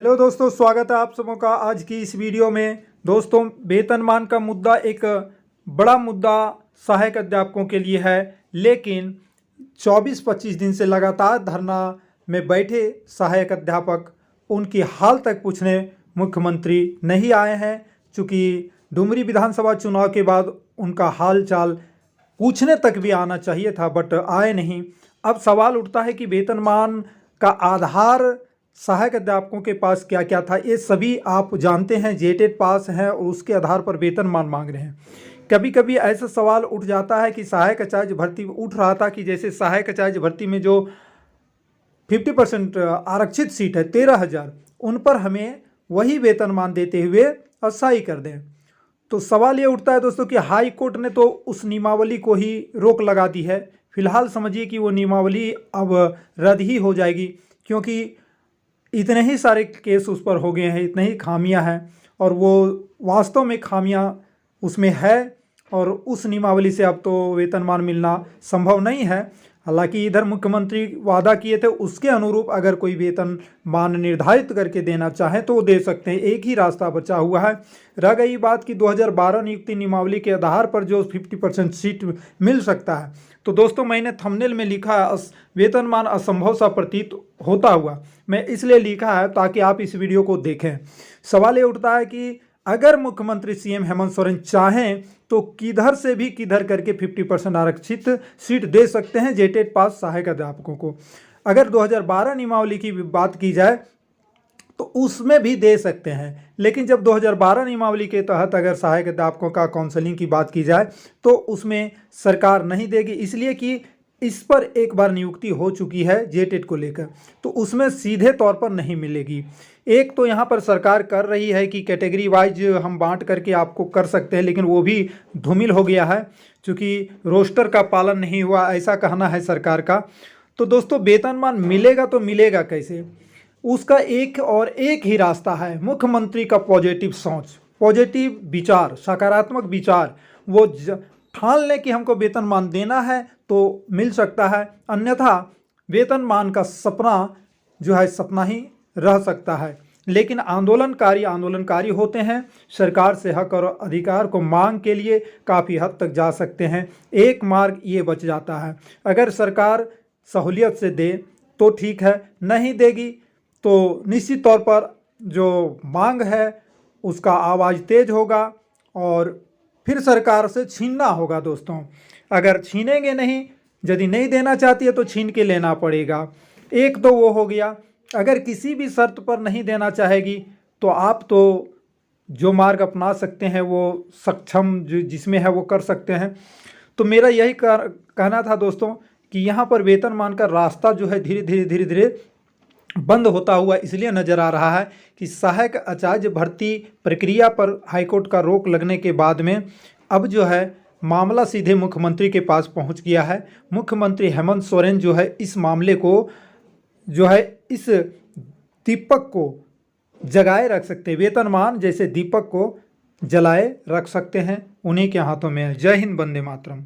Hello दोस्तों, स्वागत है आप सबों का आज की इस वीडियो में। दोस्तों, वेतनमान का मुद्दा एक बड़ा मुद्दा सहायक अध्यापकों के लिए है, लेकिन 24-25 दिन से लगातार धरना में बैठे सहायक अध्यापक उनकी हाल तक पूछने मुख्यमंत्री नहीं आए हैं। चूँकि डुमरी विधानसभा चुनाव के बाद उनका हाल चाल पूछने तक भी आना चाहिए था, बट आए नहीं। अब सवाल उठता है कि वेतनमान का आधार सहायक अध्यापकों के पास क्या क्या था, ये सभी आप जानते हैं। जेटेट पास हैं और उसके आधार पर वेतनमान मांग रहे हैं। कभी कभी ऐसा सवाल उठ जाता है कि सहायक आचार्य भर्ती उठ रहा था कि जैसे सहायक आचार्य भर्ती में जो 50% आरक्षित सीट है 13,000, उन पर हमें वही वेतनमान देते हुए अस्थायी कर दें। तो सवाल ये उठता है दोस्तों कि हाई कोर्ट ने तो उस नियमावली को ही रोक लगा दी है। फिलहाल समझिए कि वो नियमावली अब रद्द ही हो जाएगी, क्योंकि इतने ही सारे केस उस पर हो गए हैं, इतने ही खामियां हैं और वो वास्तव में खामियां उसमें है और उस नियमावली से अब तो वेतनमान मिलना संभव नहीं है। हालांकि इधर मुख्यमंत्री वादा किए थे उसके अनुरूप अगर कोई वेतनमान निर्धारित करके देना चाहे तो वो दे सकते हैं। एक ही रास्ता बचा हुआ है। रह गई बात कि 2012 नियुक्ति नियमावली के आधार पर जो 50% सीट मिल सकता है, तो दोस्तों मैंने थंबनेल में लिखा है वेतनमान असंभव सा प्रतीत होता हुआ। मैं इसलिए लिखा है ताकि आप इस वीडियो को देखें। सवाल ये उठता है कि अगर मुख्यमंत्री सीएम हेमंत सोरेन चाहें तो किधर से भी किधर करके 50% आरक्षित सीट दे सकते हैं जेटेट पास सहायक अध्यापकों को। अगर 2012 नियमावली की बात की जाए तो उसमें भी दे सकते हैं, लेकिन जब 2012 नियमावली के तहत अगर सहायक अध्यापकों का काउंसलिंग की बात की जाए तो उसमें सरकार नहीं देगी, इसलिए कि इस पर एक बार नियुक्ति हो चुकी है जेटेट को लेकर, तो उसमें सीधे तौर पर नहीं मिलेगी। एक तो यहाँ पर सरकार कर रही है कि कैटेगरी वाइज हम बांट करके आपको कर सकते हैं, लेकिन वो भी धूमिल हो गया है क्योंकि रोस्टर का पालन नहीं हुआ, ऐसा कहना है सरकार का। तो दोस्तों, वेतनमान मिलेगा तो मिलेगा कैसे? उसका एक ही रास्ता है, मुख्यमंत्री का पॉजिटिव सोच, पॉजिटिव विचार, सकारात्मक विचार। वो ठान लें कि हमको वेतनमान देना है तो मिल सकता है, अन्यथा वेतनमान का सपना जो है सपना ही रह सकता है। लेकिन आंदोलनकारी होते हैं, सरकार से हक और अधिकार को मांग के लिए काफ़ी हद तक जा सकते हैं। एक मार्ग ये बच जाता है, अगर सरकार सहूलियत से दे तो ठीक है, नहीं देगी तो निश्चित तौर पर जो मांग है उसका आवाज़ तेज होगा और फिर सरकार से छीनना होगा। दोस्तों, अगर छीनेंगे नहीं, यदि नहीं देना चाहती है तो छीन के लेना पड़ेगा। एक तो वो हो गया। अगर किसी भी शर्त पर नहीं देना चाहेगी तो आप तो जो मार्ग अपना सकते हैं वो सक्षम जिसमें है वो कर सकते हैं। तो मेरा यही कहना था दोस्तों कि यहाँ पर वेतनमान का रास्ता जो है धीरे धीरे बंद होता हुआ इसलिए नज़र आ रहा है कि सहायक आचार्य भर्ती प्रक्रिया पर हाईकोर्ट का रोक लगने के बाद में अब जो है मामला सीधे मुख्यमंत्री के पास पहुंच गया है। मुख्यमंत्री हेमंत सोरेन जो है इस मामले को जो है इस दीपक को जगाए रख सकते हैं, वेतनमान जैसे दीपक को जलाए रख सकते हैं, उन्हीं के हाथों में है। जय हिंद, वंदे मातरम।